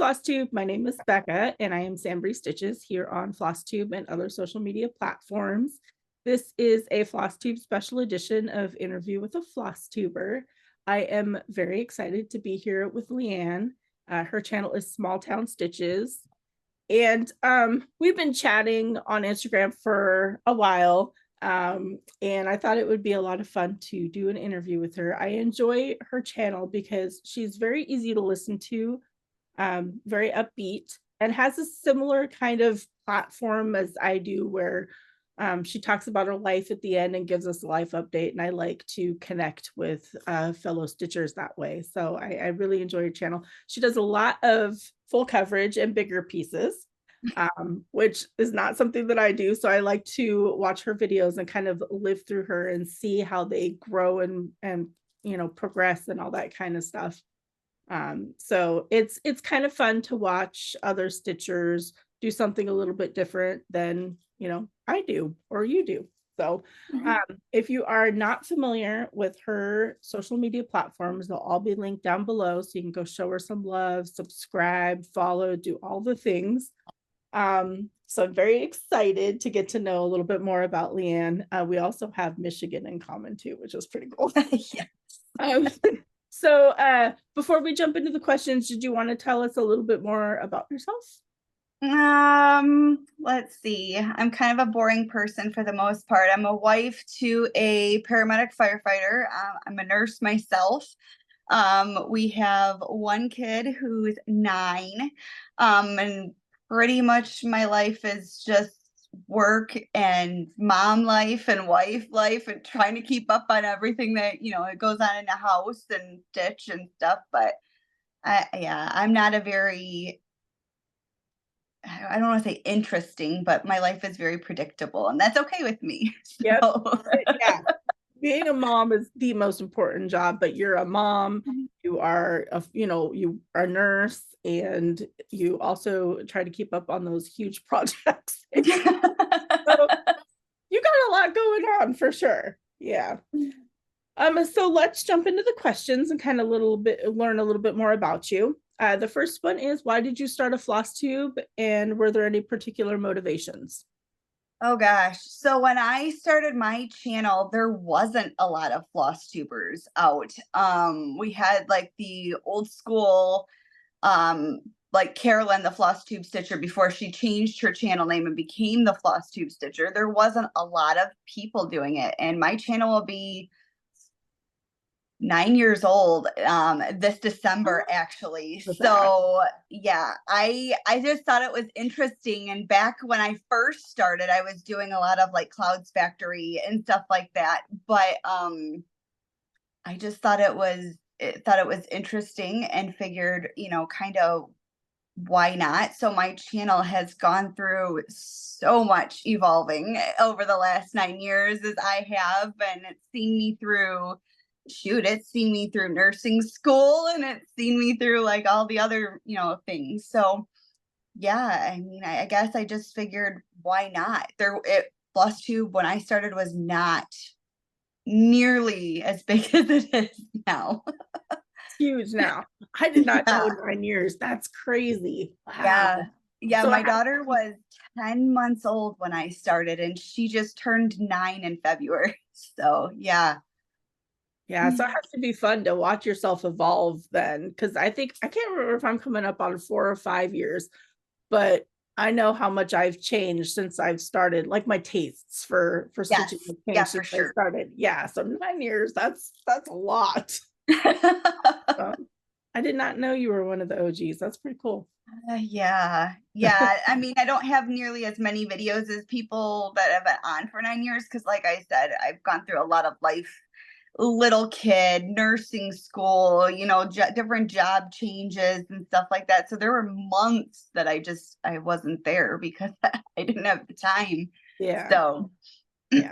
Flosstube. My name is Becca, and I am SamBrie Stitches here on Flosstube and other social media platforms. This is a Flosstube special edition of Interview with a Flosstuber. I am very excited to be here with Leanne. Her channel is Small Town Stitches. And we've been chatting on Instagram for a while. And I thought it would be a lot of fun to do an interview with her. I enjoy her channel because she's very easy to listen to, very upbeat, and has a similar kind of platform as I do, where she talks about her life at the end and gives us a life update. And I like to connect with fellow Stitchers that way. So I really enjoy her channel. She does a lot of full coverage and bigger pieces, which is not something that I do. So I like to watch her videos and kind of live through her and see how they grow and progress and all that kind of stuff. So it's kind of fun to watch other Stitchers do something a little bit different than I do or you do. So if you are not familiar with her social media platforms, they'll all be linked down below, so you can go show her some love, subscribe, follow, do all the things. So I'm very excited to get to know a little bit more about Leanne. We also have Michigan in common too, which is pretty cool. Yes. So before we jump into the questions, did you want to tell us a little bit more about yourself? Let's see. I'm kind of a boring person for the most part. I'm a wife to a paramedic firefighter. I'm a nurse myself. We have one kid who's 9. And pretty much my life is just work and mom life and wife life and trying to keep up on everything that it goes on in the house and stitch and stuff. But I'm not a very, I don't want to say interesting, but my life is very predictable, and that's okay with me. Yep. Yeah. Being a mom is the most important job, but you're a mom, you are you are a nurse, and you also try to keep up on those huge projects. So you got a lot going on for sure. Yeah. So let's jump into the questions and kind of learn a little bit more about you. The first one is, why did you start a Flosstube, and were there any particular motivations? Oh gosh. So when I started my channel, there wasn't a lot of Flosstubers out. We had like the old school, like Carolyn, the Flosstube Stitcher, before she changed her channel name and became the Flosstube Stitcher. There wasn't a lot of people doing it. And my channel will be 9 years old this December, actually. So yeah, I just thought it was interesting. And back when I first started, I was doing a lot of like Clouds Factory and stuff like that. But I just thought it was interesting and figured, kind of why not? So my channel has gone through so much evolving over the last 9 years as I have, and it's seen me through nursing school, and it's seen me through like all the other, things. So yeah, I mean, I guess I just figured, why not? Flosstube, when I started, was not nearly as big as it is now. It's huge now. I did not know 9 years. That's crazy. Wow. Yeah. So my daughter was 10 months old when I started, and she just turned 9 in February. So yeah. Yeah, so it has to be fun to watch yourself evolve then, because I can't remember if I'm coming up on 4 or 5 years, but I know how much I've changed since I've started. Like my tastes for stitching have changed since I started. Yeah, so 9 years, that's a lot. I did not know you were one of the OGs. That's pretty cool. Yeah. I mean, I don't have nearly as many videos as people that have been on for 9 years, because like I said, I've gone through a lot of life. Little kid, nursing school, different job changes and stuff like that. So there were months that I wasn't there because I didn't have the time. Yeah. So yeah.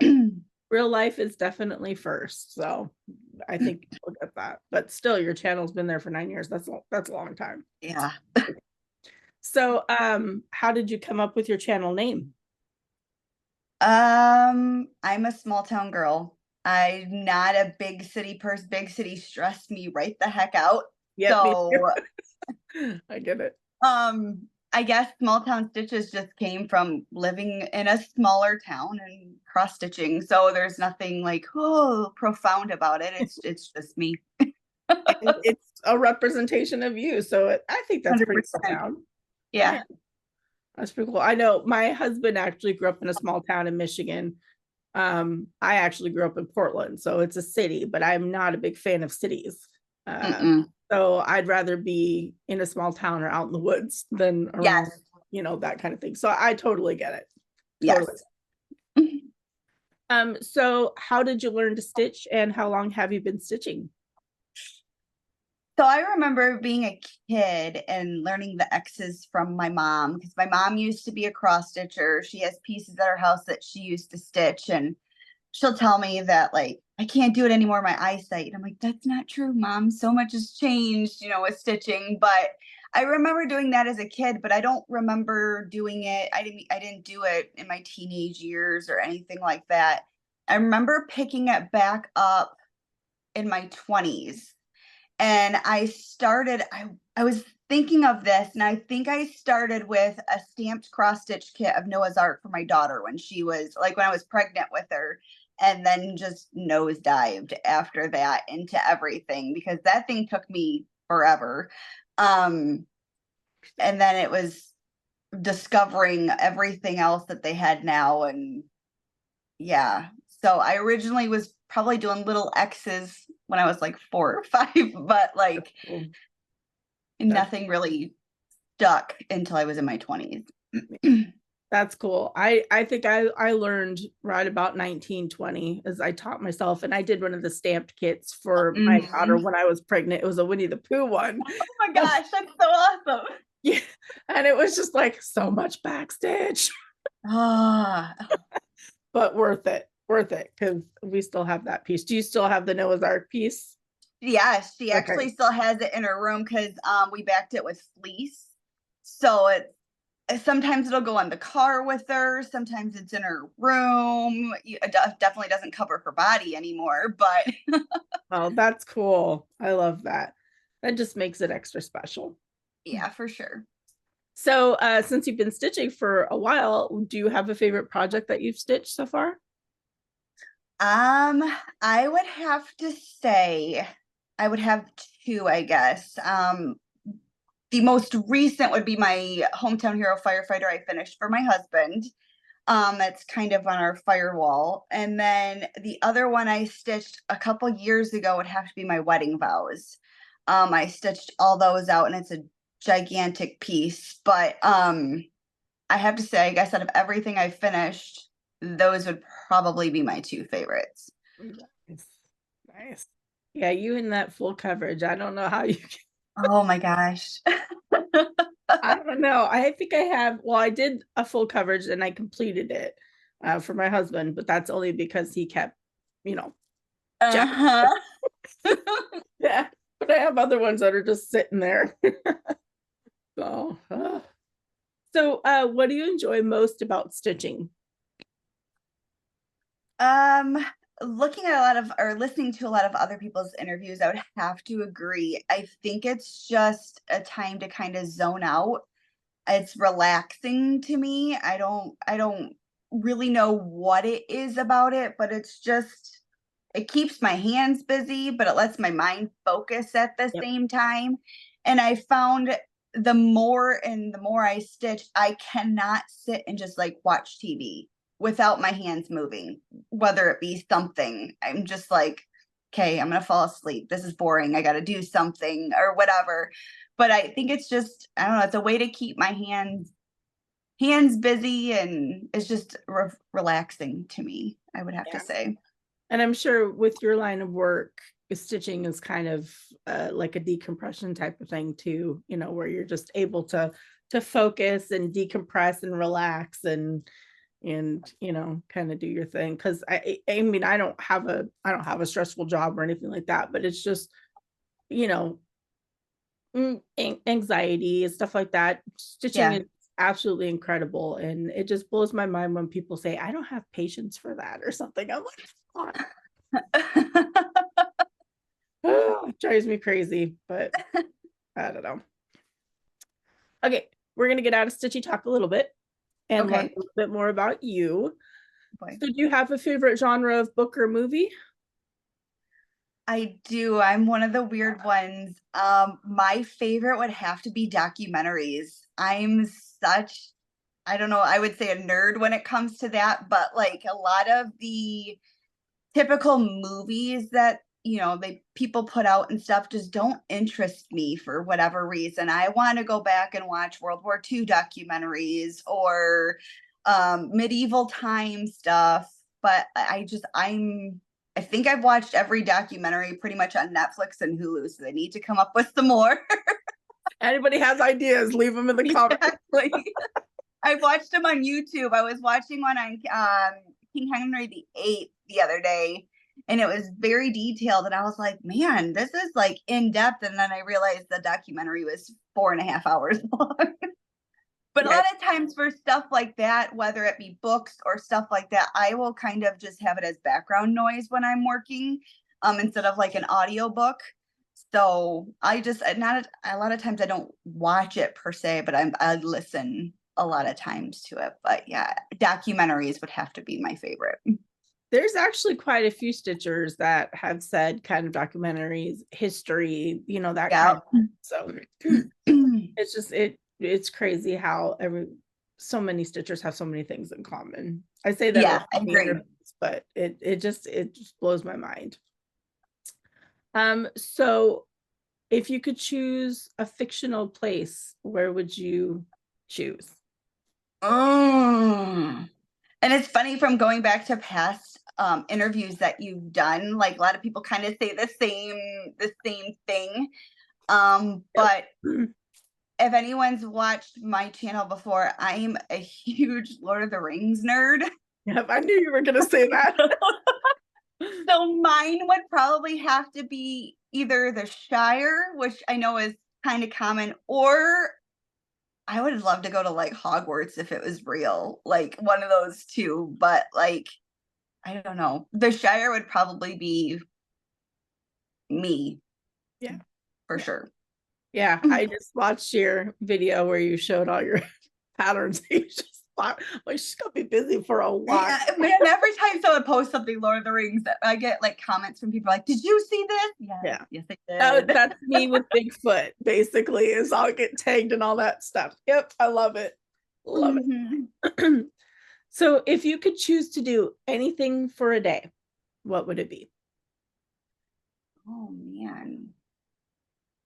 Real life is definitely first. So I think we'll get that. But still, your channel's been there for 9 years. That's a long time. Yeah. So how did you come up with your channel name? I'm a small town girl. I'm not a big city person. Big city stressed me right the heck out. Yeah, so I get it. I guess small town stitches just came from living in a smaller town and cross stitching. So there's nothing like, oh, profound about it. It's just me. And it's a representation of you. So I think that's pretty 100%. profound. Yeah. Yeah, that's pretty cool. I know my husband actually grew up in a small town in Michigan. I actually grew up in Portland, so it's a city, but I'm not a big fan of cities. Mm-mm. So I'd rather be in a small town or out in the woods than around, Yes. that kind of thing. So I totally get it. Totally. Yes. So how did you learn to stitch and how long have you been stitching? So I remember being a kid and learning the X's from my mom because my mom used to be a cross stitcher. She has pieces at her house that she used to stitch, and she'll tell me that like I can't do it anymore, my eyesight. And I'm like, that's not true, mom. So much has changed, with stitching. But I remember doing that as a kid, but I don't remember doing it. I didn't do it in my teenage years or anything like that. I remember picking it back up in my 20s. And I was thinking of this, and I think I started with a stamped cross stitch kit of Noah's Ark for my daughter when she was like when I was pregnant with her, and then just nosedived after that into everything because that thing took me forever. Um, and then it was discovering everything else that they had now, and yeah. So I originally was probably doing little X's when I was like 4 or 5, but like Well, that's nothing really stuck until I was in my 20s. that's cool. I think I learned right about 1920 as I taught myself, and I did one of the stamped kits for my daughter Mhm. when I was pregnant. It was a Winnie the Pooh one. Oh my gosh, that's so awesome. Yeah, and it was just like so much backstage, Ah, but worth it because we still have that piece. Do you still have the Noah's Ark piece? yeah, she Okay. actually still has it in her room because we backed it with fleece. So sometimes it'll go on the car with her, sometimes it's in her room. It definitely doesn't cover her body anymore, but Oh, that's cool. I love that. That just makes it extra special. yeah, for sure. So, since you've been stitching for a while, do you have a favorite project that you've stitched so far? Um, I would have to say I would have two, I guess. The most recent would be my hometown hero firefighter I finished for my husband. That's kind of on our firewall. And then the other one I stitched a couple years ago would have to be my wedding vows. I stitched all those out and it's a gigantic piece, but I have to say, I guess out of everything I finished, those would probably be my two favorites. Nice. Nice. Yeah, you in that full coverage. I don't know how you can, Oh my gosh. I don't know. I think I have, well, I did a full coverage and I completed it for my husband, but that's only because he kept, you know, checking. Uh-huh. Yeah, but I have other ones that are just sitting there. So, what do you enjoy most about stitching? Um, Looking at a lot of or listening to a lot of other people's interviews, I would have to agree. I think it's just a time to kind of zone out. It's relaxing to me. I don't really know what it is about it, but it keeps my hands busy, but it lets my mind focus at the Yep. same time. And I found the more I stitch, I cannot sit and just like watch TV without my hands moving, whether it be something. I'm just like, okay, I'm gonna fall asleep. This is boring. I gotta do something or whatever. But I think it's just, I don't know, it's a way to keep my hands busy and it's just relaxing to me, I would have to Yeah. say. And I'm sure with your line of work, stitching is kind of like a decompression type of thing too, where you're just able to focus and decompress and relax and kind of do your thing. Because I mean, I don't have a stressful job or anything like that, but it's just, you know, anxiety and stuff like that. Stitching Yeah. is absolutely incredible. And it just blows my mind when people say, I don't have patience for that or something. I'm like, oh, it drives me crazy, but I don't know. Okay, we're gonna get out of Stitchy talk a little bit and learn Okay. a little bit more about you. Boy. So do you have a favorite genre of book or movie? I do. I'm one of the weird ones. My favorite would have to be documentaries. I'm such, I don't know, I would say a nerd when it comes to that, but like a lot of the typical movies that, they people put out and stuff just don't interest me for whatever reason. I want to go back and watch World War II documentaries or medieval time stuff, but I think I've watched every documentary pretty much on Netflix and Hulu, so they need to come up with some more. Anybody has ideas, leave them in the comments. Exactly. I watched them on YouTube. I was watching one on King Henry VIII the other day, and it was very detailed. And I was like, man, this is like in depth. And then I realized the documentary was 4.5 hours long. But a lot of times for stuff like that, whether it be books or stuff like that, I will kind of just have it as background noise when I'm working, instead of like an audiobook. So I just not a lot of times I don't watch it per se, but I listen a lot of times to it. But yeah, documentaries would have to be my favorite. There's actually quite a few Stitchers that have said kind of documentaries, history, that kind of. So it's just it's crazy how so many Stitchers have so many things in common. I say that Yeah, I agree. But it just blows my mind. So if you could choose a fictional place, where would you choose? And it's funny from going back to past interviews that you've done, like a lot of people kind of say the same thing. But if anyone's watched my channel before, I'm a huge Lord of the Rings nerd. Yep, I knew you were gonna say that. So mine would probably have to be either the Shire, which I know is kind of common, or I would love to go to like Hogwarts if it was real, like one of those two. But like, I don't know. The Shire would probably be me. Yeah, for sure. Yeah, I just watched your video where you showed all your patterns. You just thought, well, she's gonna be busy for a while. Yeah, man, every time someone posts something Lord of the Rings, I get like comments from people like, "Did you see this?" Yeah. Yes, I did. That's me with Bigfoot, basically, is I'll get tagged and all that stuff. Yep, I love it. Love it. So if you could choose to do anything for a day, what would it be? Oh man.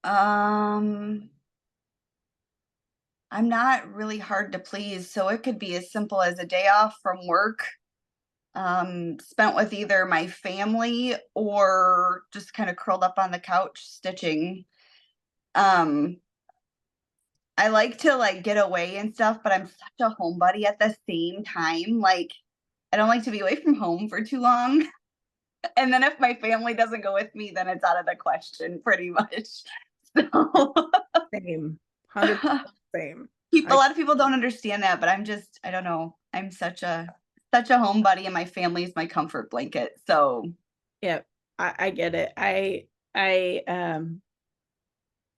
I'm not really hard to please, so it could be as simple as a day off from work, spent with either my family or just kind of curled up on the couch stitching. I like to like get away and stuff, but I'm such a homebody at the same time. Like, I don't like to be away from home for too long. And then if my family doesn't go with me, then it's out of the question pretty much. So Same. 100% same. a lot of people don't understand that, but I don't know. I'm such a homebody, and my family is my comfort blanket. So yeah, I get it.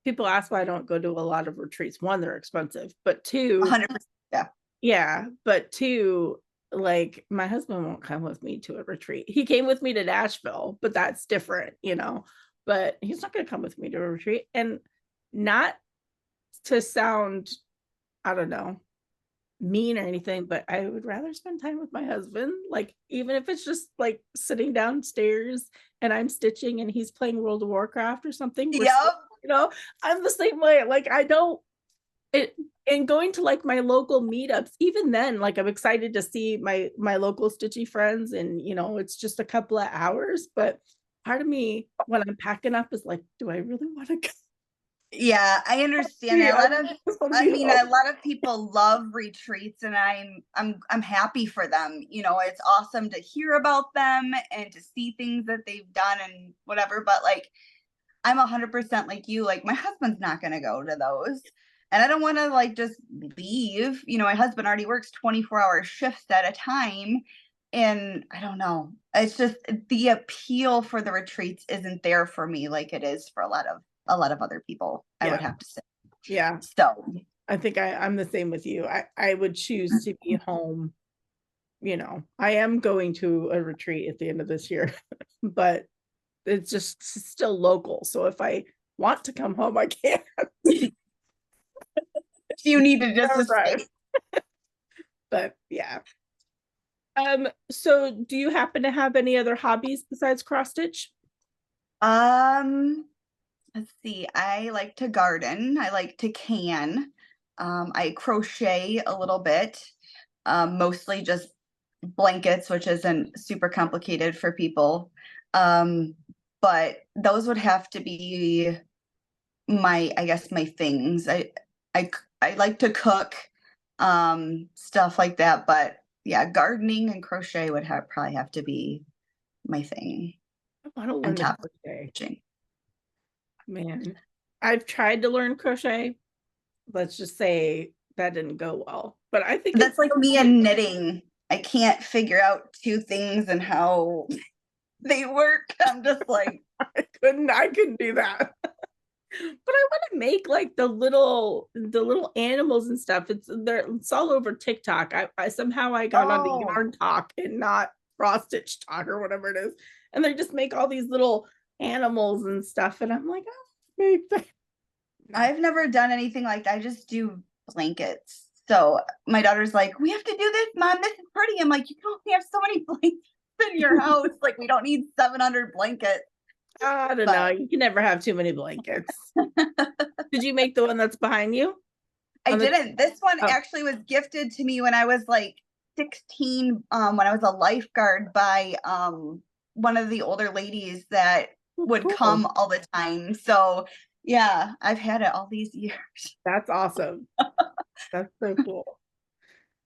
People ask why I don't go to a lot of retreats. One, they're expensive, but two, 100%. Yeah. Yeah, but two, like my husband won't come with me to a retreat. He came with me to Nashville, but that's different, but he's not going to come with me to a retreat. And not to sound, I don't know, mean or anything, but I would rather spend time with my husband. Like, even if it's just like sitting downstairs and I'm stitching and he's playing World of Warcraft or something. Yep. I'm the same way. Like, I don't and going to like my local meetups, even then, like I'm excited to see my local stitchy friends, and it's just a couple of hours, but part of me when I'm packing up is like, do I really want to go? Yeah, I understand. Yeah, A lot of people love retreats, and I'm happy for them. It's awesome to hear about them and to see things that they've done and whatever, but like I'm 100% like you. Like, my husband's not going to go to those. And I don't want to like just leave. My husband already works 24-hour shifts at a time. And I don't know. It's just the appeal for the retreats isn't there for me like it is for a lot of other people, I would have to say. Yeah. So I think I'm the same with you. I would choose to be home. I am going to a retreat at the end of this year, but it's just still local. So if I want to come home, I can. You need to just Drive. But yeah. So do you happen to have any other hobbies besides cross stitch? Let's see. I like to garden. I like to can. I crochet a little bit. Mostly just blankets, which isn't super complicated for people. But those would have to be I guess my things. I I like to cook, stuff like that. But yeah, gardening and crochet would probably have to be my thing I want to on learn to top of crochet. stitching. Man, I've tried to learn crochet. Let's just say that didn't go well. But I think That's like me and knitting. I can't figure out two things and how they work. I'm just like, I couldn't do that. But I want to make like the little animals and stuff. It's all over TikTok. I somehow I got on the oh, yarn talk and not cross stitch talk or whatever it is. And they just make all these little animals and stuff. And I'm like, oh, make that. I've never done anything like that. I just do blankets. So my daughter's like, we have to do this, Mom. This is pretty. I'm like, you can only have so many blankets in your house. Like, we don't need 700 blankets. I don't know. You can never have too many blankets. Did you make the one that's behind you? I didn't. This one actually was gifted to me when I was like 16, when I was a lifeguard by one of the older ladies that would come all the time. So yeah, I've had it all these years. That's awesome. That's so cool.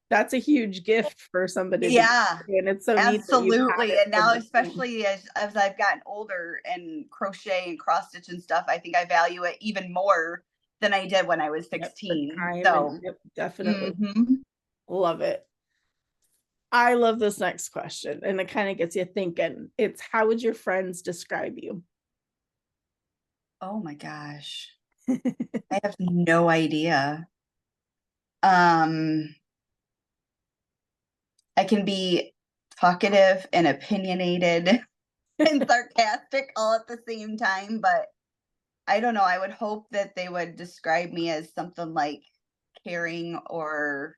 That's a huge gift for somebody. Yeah, and it's so absolutely. neat. And now, especially as I've gotten older and crochet and cross stitch and stuff, I think I value it even more than I did when I was 16. So definitely love it. I love this next question, and it kind of gets you thinking. It's, how would your friends describe you? Oh my gosh. I have no idea. I can be talkative and opinionated and sarcastic all at the same time, but I don't know. I would hope that they would describe me as something like caring or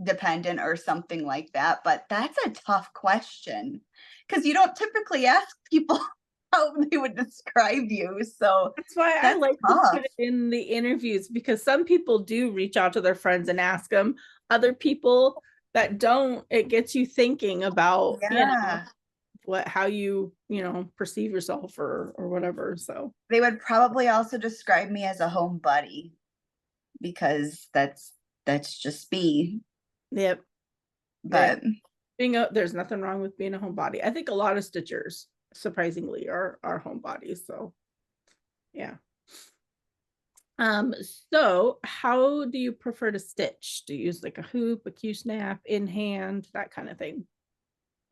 dependent or something like that. But that's a tough question because you don't typically ask people how they would describe you. So that's why I like to put it in the interviews, because some people do reach out to their friends and ask them. Other people that don't, it gets you thinking about how you perceive yourself or whatever. So they would probably also describe me as a home buddy, because that's just me. Yep. But there's nothing wrong with being a homebody. I think a lot of stitchers, surprisingly, are homebodies. So yeah. So how do you prefer to stitch? Do you use like a hoop, a Q-snap, in hand, that kind of thing?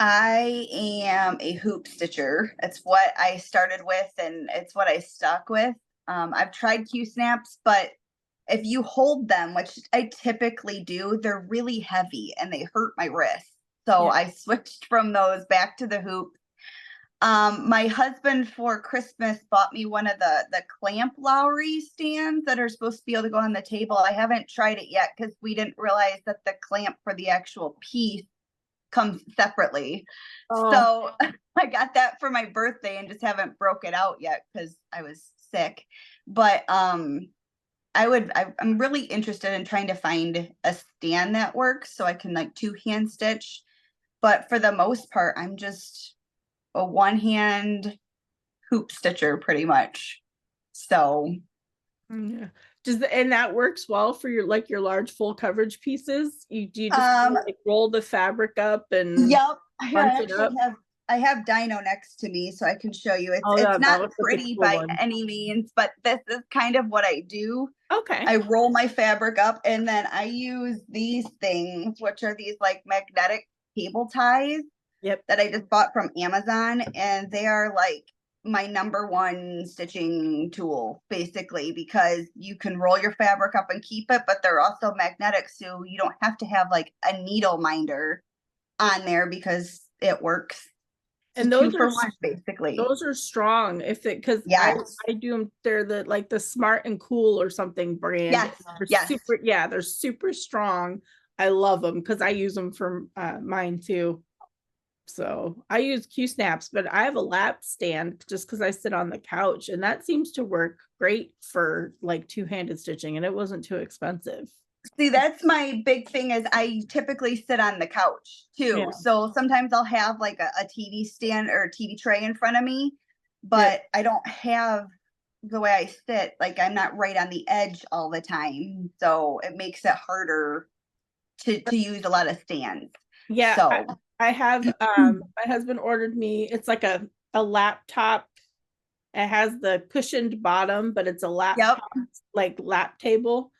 I am a hoop stitcher. It's what I started with and it's what I stuck with. I've tried Q-snaps, but if you hold them, which I typically do, they're really heavy and they hurt my wrist. So I switched from those back to the hoop. My husband for Christmas bought me one of the clamp Lowry stands that are supposed to be able to go on the table. I haven't tried it yet because we didn't realize that the clamp for the actual piece comes sepaperly. So I got that for my birthday and just haven't broke it out yet because I was sick. But I'm really interested in trying to find a stand that works so I can like 2-hand stitch. But for the most part, I'm just a one-hand hoop stitcher pretty much. So yeah. And that works well for your large full coverage pieces? Do you just like roll the fabric up and I have Dino next to me so I can show you. It's not pretty by any means, but this is kind of what I do. Okay. I roll my fabric up and then I use these things, which are these like magnetic cable ties that I just bought from Amazon, and they are like my number one stitching tool, basically, because you can roll your fabric up and keep it, but they're also magnetic, so you don't have to have like a needle minder on there because it works. It's And a 2-for-1, basically. those are strong. If it, because Yes. I do them, they're the like the Smart and Cool or something brand. Yes. They're Yes. super, yeah, they're super strong. I love them because I use them for mine too. So I use Q snaps, but I have a lap stand just because I sit on the couch, and that seems to work great for like two-handed stitching, and it wasn't too expensive. See, that's my big thing is I typically sit on the couch too. Yeah. So sometimes I'll have like a TV stand or a TV tray in front of me, but I don't have the way I sit, like I'm not right on the edge all the time. So it makes it harder to use a lot of stands. Yeah. So I have my husband ordered me, it's like a laptop. It has the cushioned bottom, but it's a laptop, like lap table.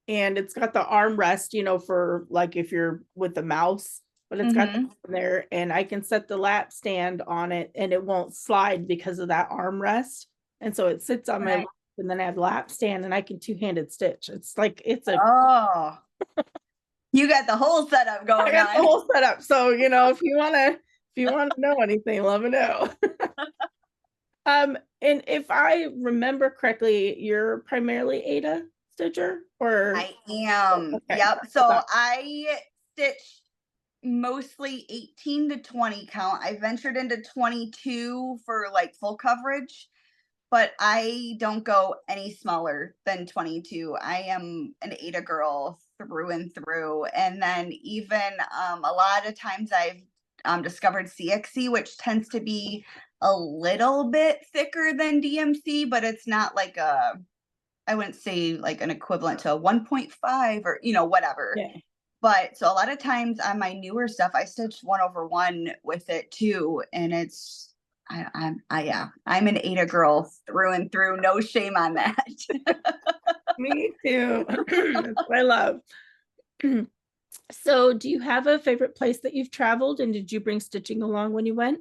And it's got the armrest, you know, for like if you're with the mouse, but it's got there, and I can set the lap stand on it and it won't slide because of that armrest. And so it sits on my lap, and then I have lap stand and I can two-handed stitch. It's like it's a you got the whole setup going on. I got the whole setup. So, you know, if you wanna know anything, let me know. And if I remember correctly, you're primarily Aida stitcher, or I am. Okay. Yep. So I stitch mostly 18 to 20 count. I ventured into 22 for like full coverage, but I don't go any smaller than 22. I am an Aida girl through and through. And then even a lot of times I've discovered CXC, which tends to be a little bit thicker than DMC, but it's not like I wouldn't say like an equivalent to a 1.5 or, you know, whatever. Yeah. But so a lot of times on my newer stuff, I stitch 1/1 with it too. And it's, I'm an Aida girl through and through. No shame on that. Me too. That's what I love. So do you have a favorite place that you've traveled, and did you bring stitching along when you went?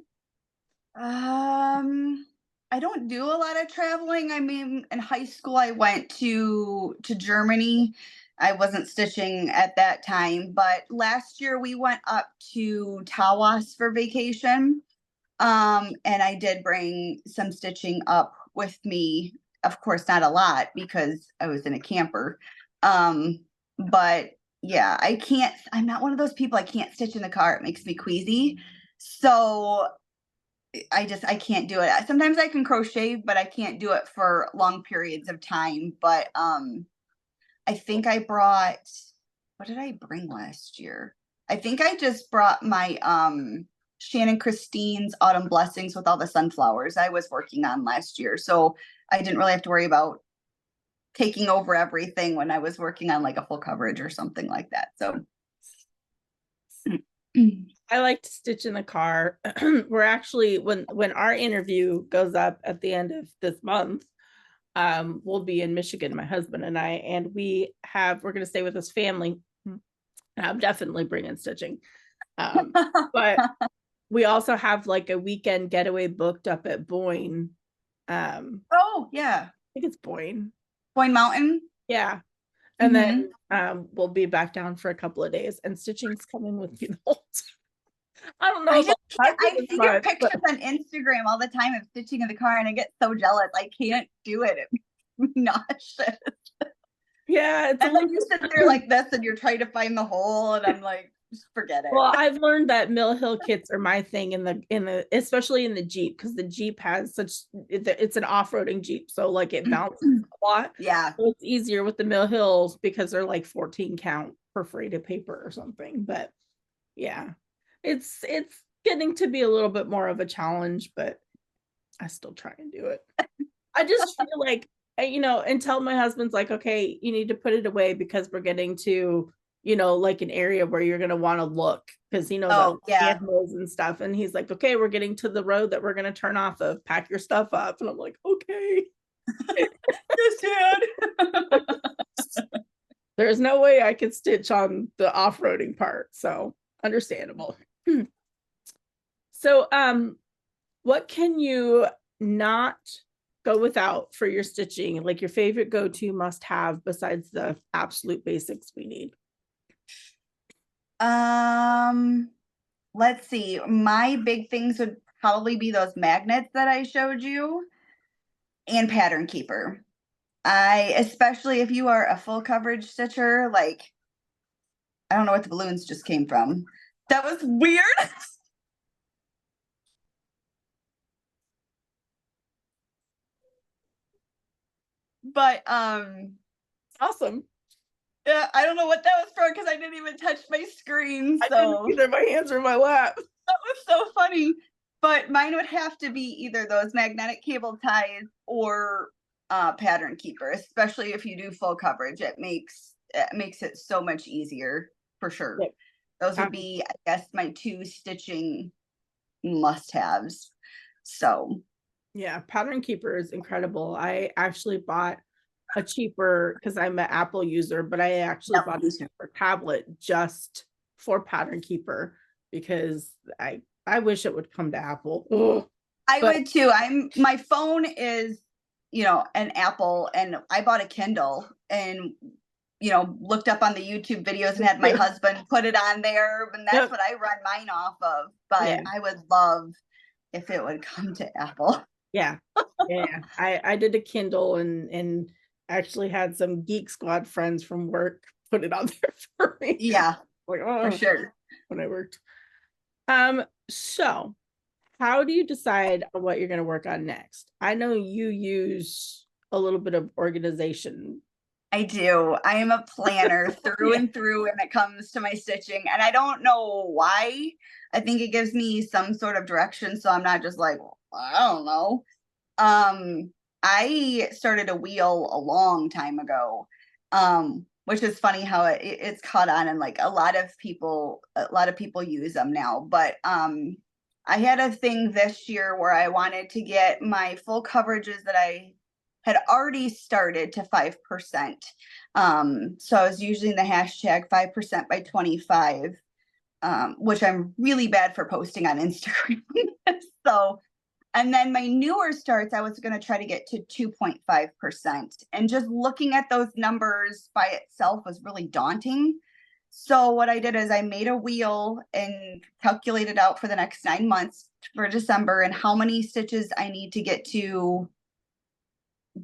I don't do a lot of traveling. I mean, in high school, I went to Germany. I wasn't stitching at that time, but last year we went up to Tawas for vacation. And I did bring some stitching up with me. Of course, not a lot because I was in a camper. But yeah, I'm not one of those people, I can't stitch in the car. It makes me queasy. So I can't do it. Sometimes I can crochet, but I can't do it for long periods of time. But I think I brought, what did I bring last year? I think I just brought my Shannon Christine's Autumn Blessings with all the sunflowers I was working on last year. So I didn't really have to worry about taking over everything when I was working on like a full coverage or something like that. So I like to stitch in the car. We're actually, when our interview goes up at the end of this month, we'll be in Michigan, my husband and I, and we're going to stay with his family. I'm definitely bringing stitching. But we also have like a weekend getaway booked up at Boyne. Oh yeah. I think it's Boyne Mountain. Yeah. And then we'll be back down for a couple of days, and stitching's coming with me the whole time. I don't know. I see your pictures on Instagram all the time of stitching in the car, and I get so jealous. I can't do it. It makes me nauseous. Yeah. And then you sit there like this and you're trying to find the hole, and I'm like, just forget it. Well, I've learned that Mill Hill kits are my thing in the especially in the Jeep, because the Jeep has it's an off-roading Jeep, so like it bounces a lot. Yeah. So it's easier with the Mill Hills because they're like 14 count perforated paper or something. But yeah, it's getting to be a little bit more of a challenge, but I still try and do it. I just feel like, you know, until my husband's like, okay, you need to put it away because we're getting to, you know, like an area where you're going to want to look, because he knows animals and stuff. And he's like, okay, we're getting to the road that we're going to turn off of. Pack your stuff up. And I'm like, okay. Yes, Dad. There's no way I could stitch on the off-roading part. So understandable. So, what can you not go without for your stitching, like your favorite go-to must have besides the absolute basics we need? Let's see. My big things would probably be those magnets that I showed you and pattern keeper. Especially if you are a full coverage stitcher, like, I don't know what the balloons just came from. That was weird. But Awesome. yeah, I don't know what that was from because I didn't even touch my screen. I So didn't either. My hands are in my lap. that was so funny. But mine would have to be either those magnetic cable ties or pattern keeper, especially if you do full coverage. It makes it so much easier for sure. Yep. Those would be, I guess, my two stitching must-haves. So Yeah, pattern keeper is incredible. I actually bought a cheaper, because I'm an Apple user, but I actually Yep. bought a cheaper tablet just for pattern keeper because I wish it would come to Apple. Ugh. I But would too. My phone is, an Apple, and I bought a Kindle and looked up on the YouTube videos and had my husband put it on there, and that's yep. what I run mine off of. But Yeah. I would love if it would come to Apple. Yeah. Yeah. I did a Kindle and actually had some Geek Squad friends from work put it on there for me. Yeah, Like, for sure. when I worked. So how do you decide on what you're going to work on next? I know you use a little bit of organization. I do. I am a planner through and through when it comes to my stitching, and I don't know why. I think it gives me some sort of direction, so I'm not just like, I don't know. I started a wheel a long time ago, which is funny how it's caught on, and like a lot of people use them now. But I had a thing this year where I wanted to get my full coverages that I had already started to 5%. So I was using the hashtag 5% by 25, which I'm really bad for posting on Instagram. So, and then my newer starts, I was going to try to get to 2.5%. And just looking at those numbers by itself was really daunting. So what I did is I made a wheel and calculated out for the next 9 months for December and how many stitches I need to get to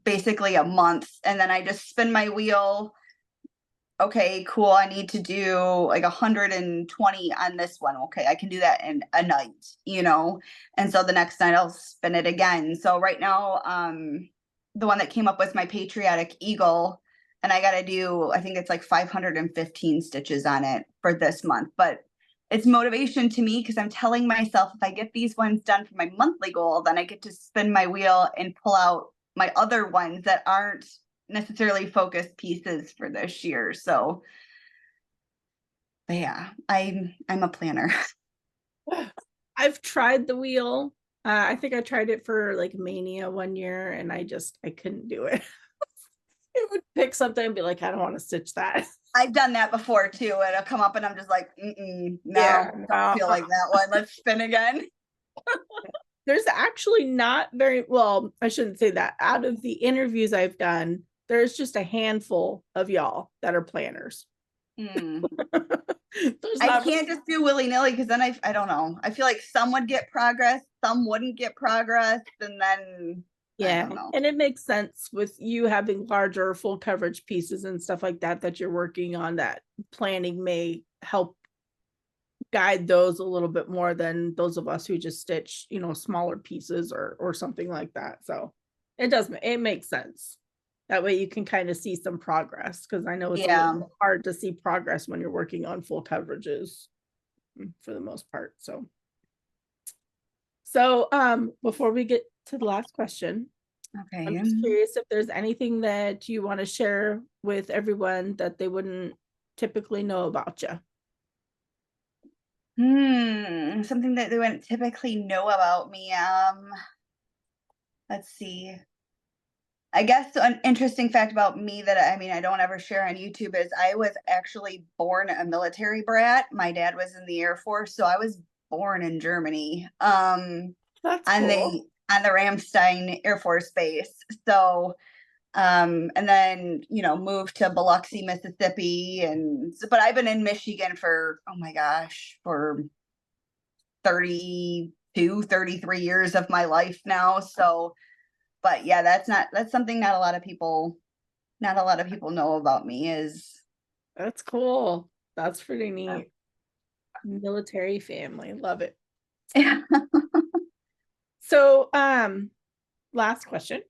basically a month. And then I just spin my wheel. Okay, cool. I need to do like 120 on this one. Okay, I can do that in a night. And so the next night I'll spin it again. So right now, the one that came up was my patriotic eagle, and I got to do, I think it's like 515 stitches on it for this month. But it's motivation to me because I'm telling myself if I get these ones done for my monthly goal, then I get to spin my wheel and pull out my other ones that aren't necessarily focused pieces for this year. So but yeah, I'm a planner. I've tried the wheel. I think I tried it for like Mania one year and I couldn't do it. It would pick something and be like, I don't want to stitch that. I've done that before too. It'll come up and I'm just like, no, Yeah, don't feel like that one. Let's spin again. There's actually not very well, I shouldn't say that. Out of the interviews I've done, there's just a handful of y'all that are planners. I can't just do willy-nilly because then I don't know. I feel like some would get progress, some wouldn't get progress, and then I don't know. And it makes sense with you having larger full coverage pieces and stuff like that you're working on, that planning may help guide those a little bit more than those of us who just stitch, smaller pieces or something like that. So it makes sense. That way you can kind of see some progress, because I know it's a little hard to see progress when you're working on full coverages for the most part. So before we get to the last question, okay, I'm just curious if there's anything that you want to share with everyone that they wouldn't typically know about you. Something that they wouldn't typically know about me. Let's see. I guess an interesting fact about me that I don't ever share on YouTube is I was actually born a military brat. My dad was in the Air Force, so I was born in Germany. That's and cool. on the Ramstein Air Force Base. So, and then, moved to Biloxi, Mississippi. But I've been in Michigan for, oh my gosh, for 32, 33 years of my life now. So, but yeah, that's something not a lot of people know about me is. That's cool. That's pretty neat. Military family. Love it. Yeah. So, last question.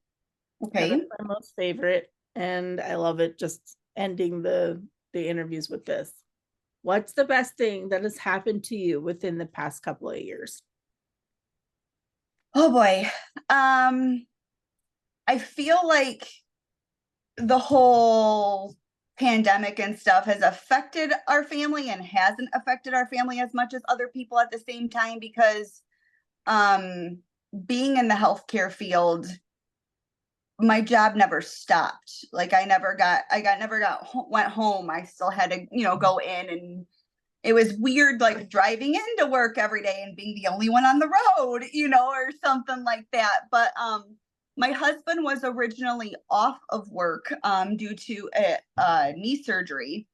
And Okay. it's my most favorite, and I love it just ending the interviews with this. What's the best thing that has happened to you within the past couple of years? Oh boy. I feel like the whole pandemic and stuff has affected our family and hasn't affected our family as much as other people at the same time, because being in the healthcare field, my job never stopped. Like I never went home. I still had to, go in, and it was weird, like driving into work every day and being the only one on the road, or something like that. But my husband was originally off of work due to a knee surgery,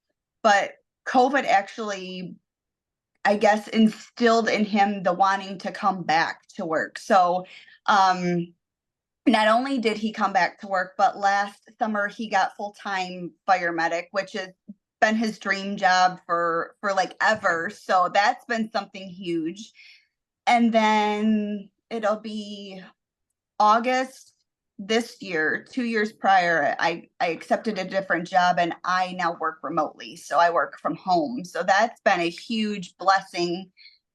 but COVID actually, I guess, instilled in him the wanting to come back to work. So not only did he come back to work, but last summer he got full-time fire medic, which has been his dream job for like ever. So that's been something huge. And then it'll be August this year, 2 years prior, I accepted a different job, and I now work remotely. So I work from home. So that's been a huge blessing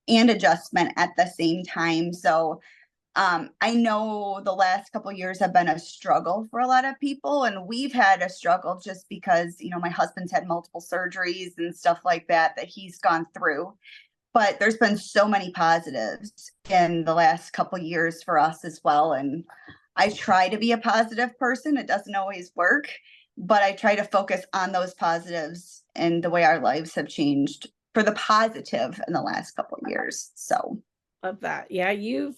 and adjustment at the same time. So I know the last couple of years have been a struggle for a lot of people, and we've had a struggle just because, my husband's had multiple surgeries and stuff like that he's gone through. But there's been so many positives in the last couple of years for us as well. And I try to be a positive person. It doesn't always work, but I try to focus on those positives and the way our lives have changed for the positive in the last couple of years. So. Love that. Yeah, you've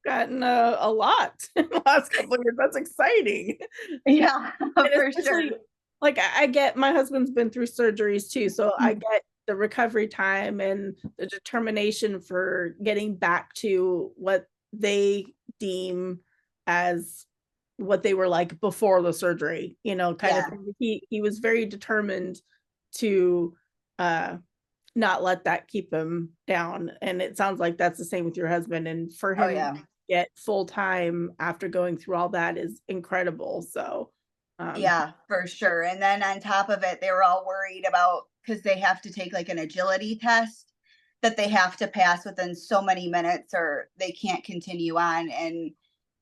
gotten a lot in the last couple of years. That's exciting. Yeah, And for especially, sure. like I get, my husband's been through surgeries too, so I get the recovery time and the determination for getting back to what they deem as what they were like before the surgery, kind of thing. He was very determined to not let that keep him down. And it sounds like that's the same with your husband. And for him to get full time after going through all that is incredible. So yeah, for sure. And then on top of it, they were all worried about, because they have to take like an agility test that they have to pass within so many minutes or they can't continue on. And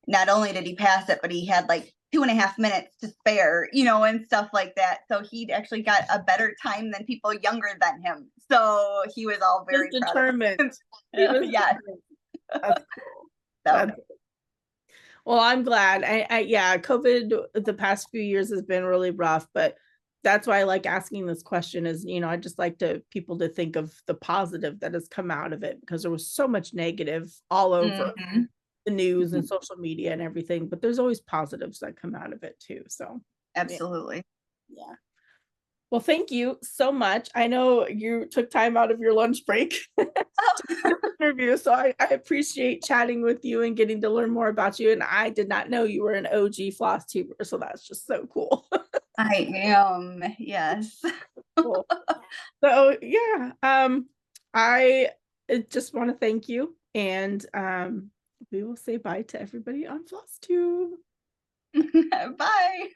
not only did he pass it, but he had like 2.5 minutes to spare, and stuff like that. So he'd actually got a better time than people younger than him. So he was all very determined. He was yeah. That's cool. That's cool. Well, I'm glad. Yeah, COVID the past few years has been really rough, but that's why I like asking this question is, I just like people to think of the positive that has come out of it, because there was so much negative all over the news and social media and everything, but there's always positives that come out of it too. So absolutely. Yeah. Well, thank you so much. I know you took time out of your lunch break to do this interview, so I appreciate chatting with you and getting to learn more about you. And I did not know you were an OG Flosstuber, so that's just so cool. I am, yes. Cool. So yeah, I just want to thank you, and we will say bye to everybody on Flosstube. Bye.